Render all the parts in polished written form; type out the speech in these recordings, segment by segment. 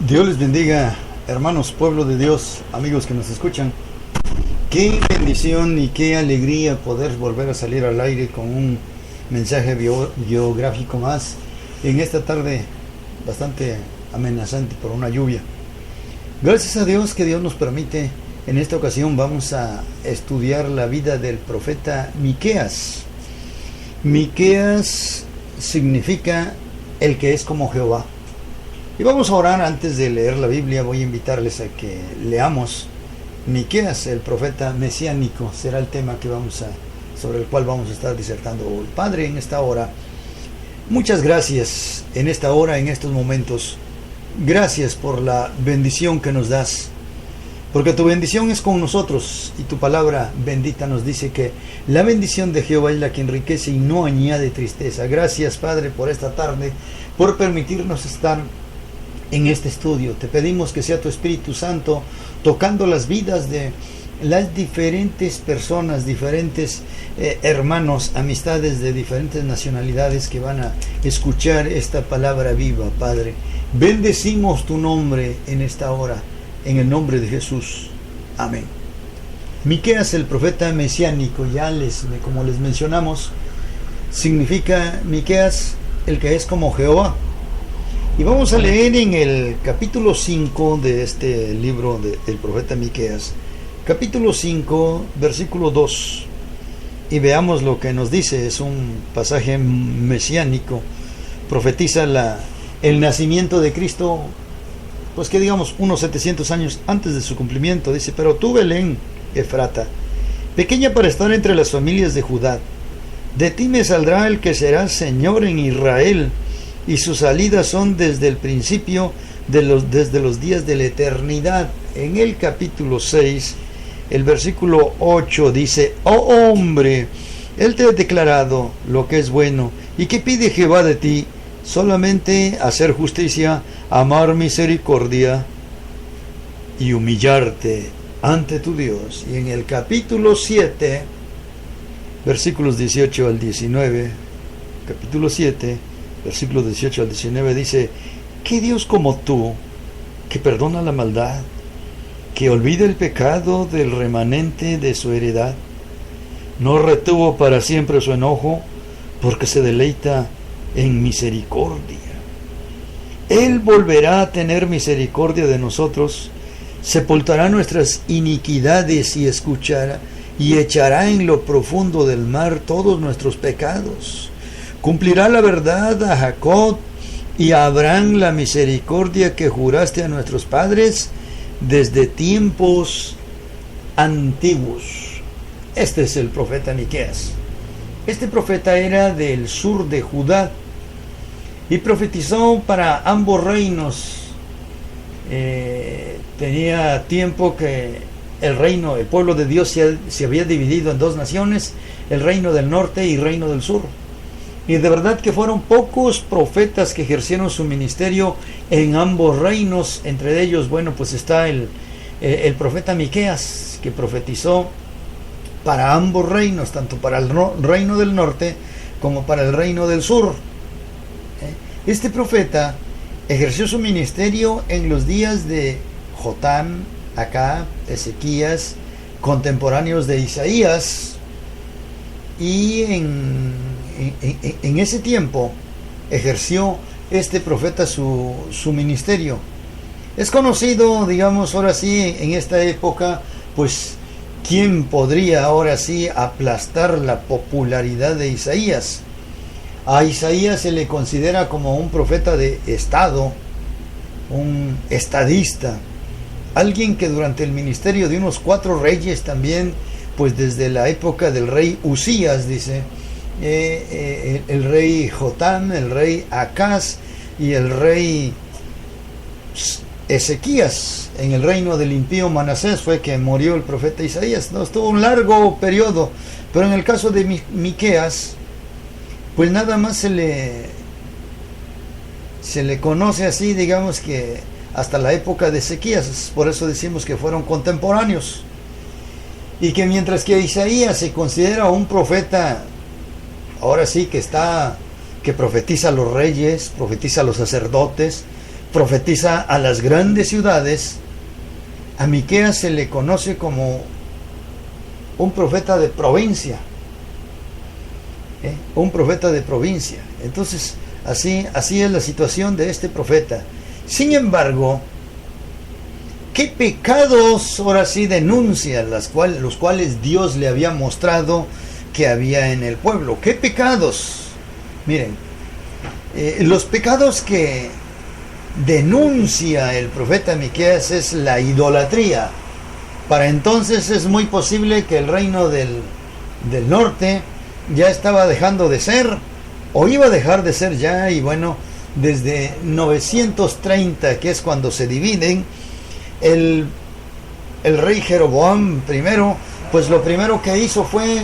Dios les bendiga, hermanos, pueblo de Dios, amigos que nos escuchan. Qué bendición y qué alegría poder volver a salir al aire con un mensaje biográfico más en esta tarde bastante amenazante por una lluvia. Gracias a Dios que Dios nos permite. En esta ocasión vamos a estudiar la vida del profeta Miqueas. Miqueas significa el que es como Jehová. Y vamos a orar antes de leer la Biblia. Voy a invitarles a que leamos Miqueas, el profeta mesiánico. Será el tema sobre el cual vamos a estar disertando hoy. Padre, en esta hora, muchas gracias en esta hora, en estos momentos. Gracias por la bendición que nos das, porque tu bendición es con nosotros y tu palabra bendita nos dice que la bendición de Jehová es la que enriquece y no añade tristeza. Gracias, Padre, por esta tarde, por permitirnos estar en este estudio. Te pedimos que sea tu Espíritu Santo tocando las vidas de las diferentes personas, diferentes hermanos, amistades de diferentes nacionalidades que van a escuchar esta palabra viva, Padre. Bendecimos tu nombre en esta hora, en el nombre de Jesús. Amén. Miqueas, el profeta mesiánico, como les mencionamos, significa Miqueas, el que es como Jehová. Y vamos a leer en el capítulo 5 de este libro del profeta Miqueas, capítulo 5, versículo 2, y veamos lo que nos dice. Es un pasaje mesiánico, profetiza el nacimiento de Cristo, pues que digamos unos 700 años antes de su cumplimiento. Dice: pero tú, Belén, Efrata, pequeña para estar entre las familias de Judá, de ti me saldrá el que será Señor en Israel, y sus salidas son desde el principio, desde los días de la eternidad. En el capítulo 6, el versículo 8 dice: oh hombre, él te ha declarado lo que es bueno. ¿Y qué pide Jehová de ti? Solamente hacer justicia, amar misericordia y humillarte ante tu Dios. Y en el capítulo 7, versículos 18 al 19, capítulo 7, versículos 18 al 19 dice: ¿qué Dios como tú, que perdona la maldad, que olvida el pecado del remanente de su heredad? No retuvo para siempre su enojo, porque se deleita en misericordia. Él volverá a tener misericordia de nosotros, sepultará nuestras iniquidades y echará en lo profundo del mar todos nuestros pecados. Cumplirá la verdad a Jacob y a Abraham la misericordia que juraste a nuestros padres desde tiempos antiguos. Este es el profeta Miqueas. Este profeta era del sur de Judá y profetizó para ambos reinos. Tenía tiempo que el pueblo de Dios se había dividido en dos naciones, el reino del norte y el reino del sur. Y de verdad que fueron pocos profetas que ejercieron su ministerio en ambos reinos. Entre ellos, pues está el profeta Miqueas, que profetizó para ambos reinos, tanto para el reino del norte como para el reino del sur. Este profeta ejerció su ministerio en los días de Jotam, Acab, Ezequías, contemporáneos de Isaías, y en ese tiempo ejerció este profeta su ministerio. Es conocido, ahora sí, en esta época, pues, ¿quién podría ahora sí aplastar la popularidad de Isaías? A Isaías se le considera como un profeta de estado, un estadista, alguien que durante el ministerio de unos 4 reyes también, pues desde la época del rey Usías, dice, el rey Jotam, el rey Acaz y el rey Ezequías, en el reino del impío Manasés fue que murió el profeta Isaías. No estuvo un largo periodo, pero en el caso de Miqueas, pues nada más se le conoce así, que hasta la época de Ezequías. Por eso decimos que fueron contemporáneos, y que mientras que Isaías se considera un profeta, ahora sí que profetiza a los reyes, profetiza a los sacerdotes, profetiza a las grandes ciudades. A Miqueas se le conoce como un profeta de provincia, un profeta de provincia. Entonces, así es la situación de este profeta. Sin embargo, ¿qué pecados ahora sí denuncia los cuales Dios le había mostrado que había en el pueblo? ¿Qué pecados? Miren, los pecados que denuncia el profeta Miqueas es la idolatría. Para entonces es muy posible que el reino del norte ya estaba dejando de ser, o iba a dejar de ser ya, y bueno, desde 930, que es cuando se dividen, el rey Jeroboam primero, pues lo primero que hizo fue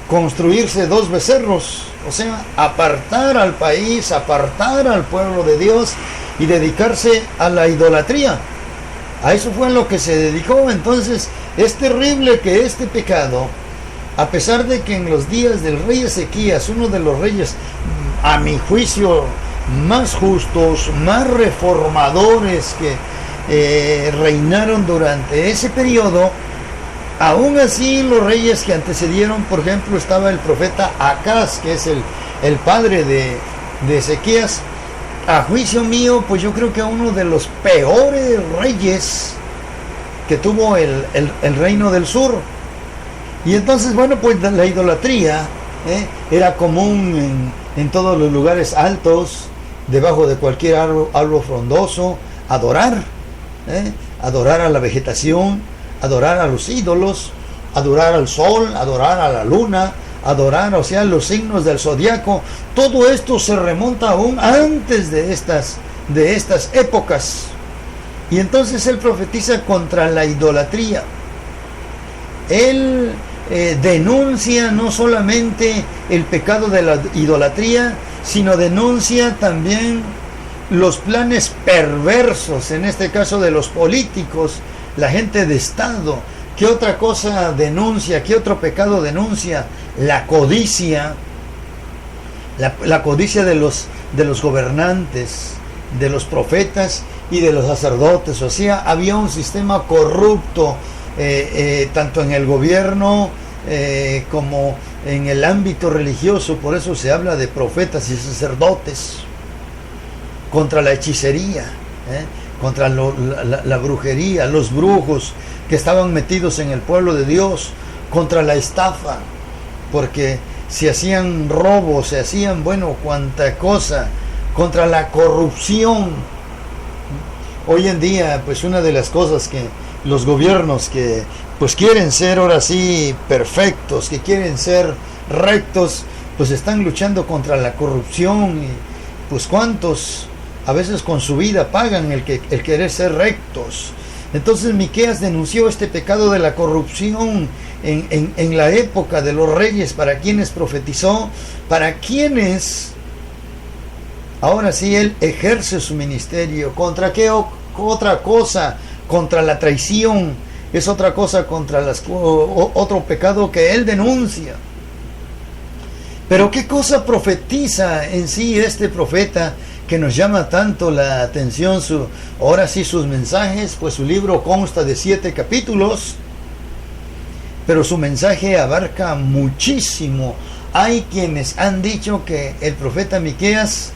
construirse 2 becerros, o sea, apartar al país, apartar al pueblo de Dios y dedicarse a la idolatría. A eso fue a lo que se dedicó. Entonces es terrible que este pecado, a pesar de que en los días del rey Ezequías, uno de los reyes, a mi juicio, más justos, más reformadores que reinaron durante ese periodo, aún así los reyes que antecedieron, por ejemplo, estaba el profeta Acaz, que es el padre de Ezequías. A juicio mío, pues yo creo que uno de los peores reyes que tuvo el reino del sur. Y entonces, bueno, pues la idolatría era común en todos los lugares altos, debajo de cualquier árbol frondoso, adorar a la vegetación, adorar a los ídolos, adorar al sol, adorar a la luna, adorar, o sea, los signos del zodiaco. Todo esto se remonta aún antes de estas épocas. Y entonces él profetiza contra la idolatría. Él denuncia no solamente el pecado de la idolatría, sino denuncia también los planes perversos, en este caso de los políticos, la gente de Estado. ¿Qué otra cosa denuncia? ¿Qué otro pecado denuncia? La codicia. La codicia de los gobernantes, de los profetas y de los sacerdotes. O sea, había un sistema corrupto, tanto en el gobierno como en el ámbito religioso. Por eso se habla de profetas y sacerdotes. Contra la hechicería, contra la brujería, los brujos que estaban metidos en el pueblo de Dios, contra la estafa, porque se hacían robos, se hacían, bueno, cuanta cosa, contra la corrupción. Hoy en día, pues una de las cosas que los gobiernos que pues quieren ser ahora sí perfectos, que quieren ser rectos, pues están luchando contra la corrupción. Y pues cuántos a veces con su vida pagan el querer ser rectos. Entonces Miqueas denunció este pecado de la corrupción en la época de los reyes, para quienes profetizó, para quienes ahora sí él ejerce su ministerio. ¿Contra qué otra cosa? Contra la traición. Es otra cosa, contra otro pecado que él denuncia. Pero ¿qué cosa profetiza en sí este profeta que nos llama tanto la atención? Ahora sí, sus mensajes, pues su libro consta de 7 capítulos, pero su mensaje abarca muchísimo. Hay quienes han dicho que el profeta Miqueas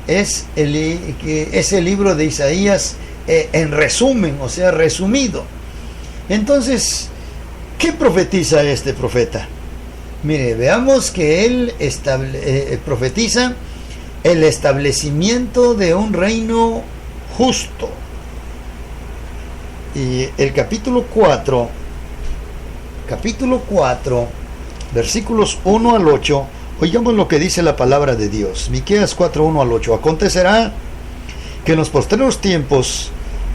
es el libro de Isaías en resumen, o sea, resumido. Entonces, ¿qué profetiza este profeta? Mire, veamos que él profetiza el establecimiento de un reino justo. Y el capítulo 4, versículos 1 al 8, oigamos lo que dice la palabra de Dios. Miqueas 4, 1 al 8. Acontecerá que en los postreros tiempos,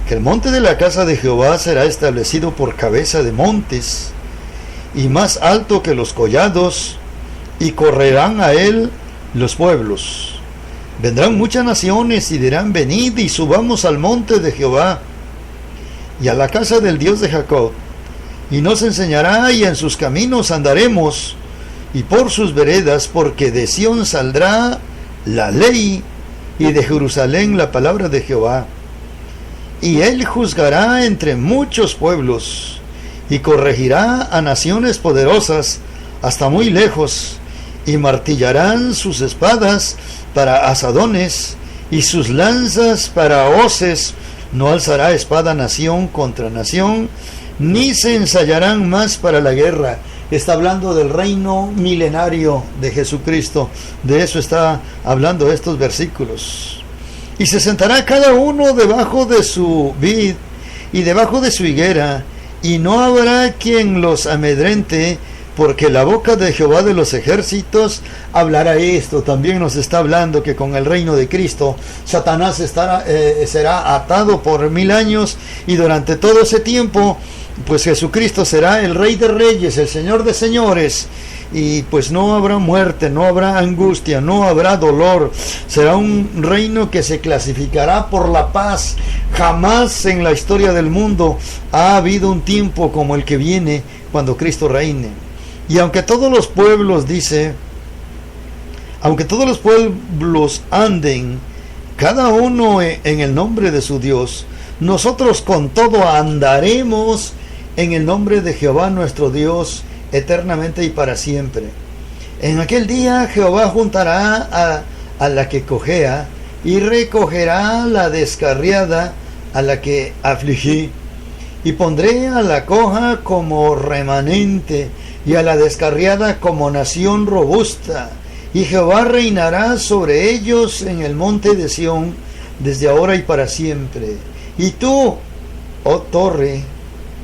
que el monte de la casa de Jehová será establecido por cabeza de montes, y más alto que los collados, y correrán a él los pueblos. Vendrán muchas naciones y dirán: venid y subamos al monte de Jehová y a la casa del Dios de Jacob, y nos enseñará, y en sus caminos andaremos, y por sus veredas, porque de Sión saldrá la ley y de Jerusalén la palabra de Jehová. Y él juzgará entre muchos pueblos, y corregirá a naciones poderosas hasta muy lejos, y martillarán sus espadas para asadones, y sus lanzas para hoces. No alzará espada nación contra nación, ni se ensayarán más para la guerra. Está hablando del reino milenario de Jesucristo. De eso está hablando estos versículos. Y se sentará cada uno debajo de su vid y debajo de su higuera, y no habrá quien los amedrente, porque la boca de Jehová de los ejércitos hablará esto. También nos está hablando que con el reino de Cristo, Satanás será atado por 1000 años, y durante todo ese tiempo, pues Jesucristo será el Rey de Reyes, el Señor de Señores, y pues no habrá muerte, no habrá angustia, no habrá dolor. Será un reino que se clasificará por la paz. Jamás en la historia del mundo ha habido un tiempo como el que viene cuando Cristo reine. Y aunque todos los pueblos, dice, aunque todos los pueblos anden, cada uno en el nombre de su Dios, nosotros con todo andaremos en el nombre de Jehová nuestro Dios, eternamente y para siempre. En aquel día Jehová juntará a la que cojea, y recogerá la descarriada a la que afligí, y pondré a la coja como remanente, y a la descarriada como nación robusta, y Jehová reinará sobre ellos en el monte de Sión, desde ahora y para siempre. Y tú, oh torre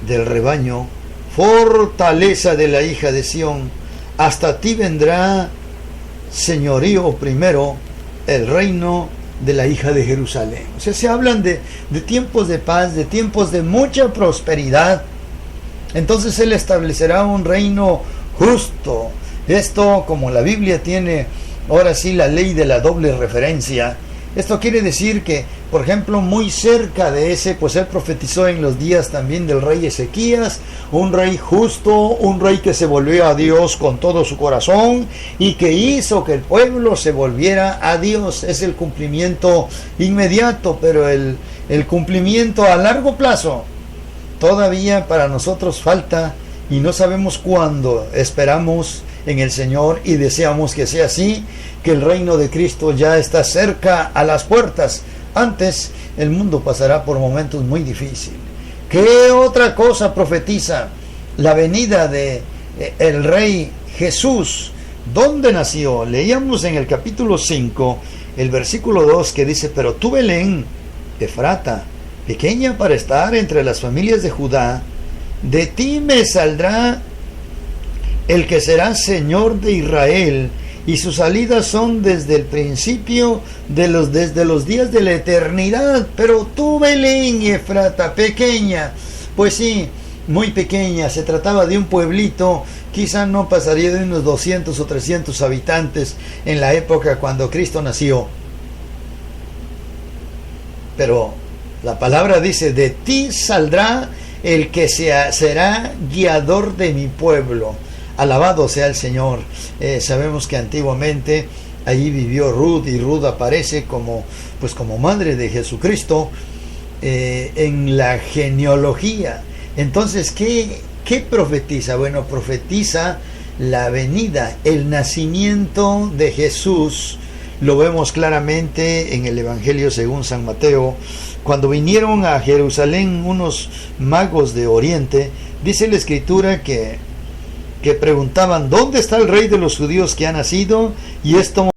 del rebaño, fortaleza de la hija de Sión, hasta ti vendrá señorío primero, el reino de la hija de Jerusalén. O sea, se hablan de tiempos de paz, de tiempos de mucha prosperidad. Entonces él establecerá un reino justo. Esto, como la Biblia tiene ahora sí la ley de la doble referencia, esto quiere decir que, por ejemplo, muy cerca de ese, pues él profetizó en los días también del rey Ezequías, un rey justo, un rey que se volvió a Dios con todo su corazón y que hizo que el pueblo se volviera a Dios. Es el cumplimiento inmediato, pero el cumplimiento a largo plazo todavía para nosotros falta, y no sabemos cuándo. Esperamos en el Señor y deseamos que sea así, que el reino de Cristo ya está cerca a las puertas. Antes el mundo pasará por momentos muy difíciles. ¿Qué otra cosa profetiza? La venida de el Rey Jesús. ¿Dónde nació? Leíamos en el capítulo 5, el versículo 2, que dice: pero tú, Belén, Efrata, pequeña para estar entre las familias de Judá, de ti me saldrá el que será Señor de Israel, y sus salidas son desde el principio, desde los días de la eternidad. Pero tú, Belén, Efrata, pequeña, pues sí, muy pequeña, se trataba de un pueblito, quizá no pasaría de unos 200 o 300 habitantes en la época cuando Cristo nació. Pero la palabra dice: de ti saldrá el que será guiador de mi pueblo. Alabado sea el Señor. Sabemos que antiguamente allí vivió Ruth, y Ruth aparece como madre de Jesucristo en la genealogía. Entonces, ¿qué profetiza? Bueno, profetiza la venida, el nacimiento de Jesús. Lo vemos claramente en el Evangelio según San Mateo. Cuando vinieron a Jerusalén unos magos de Oriente, dice la Escritura que preguntaban: ¿dónde está el Rey de los judíos que ha nacido? Y esto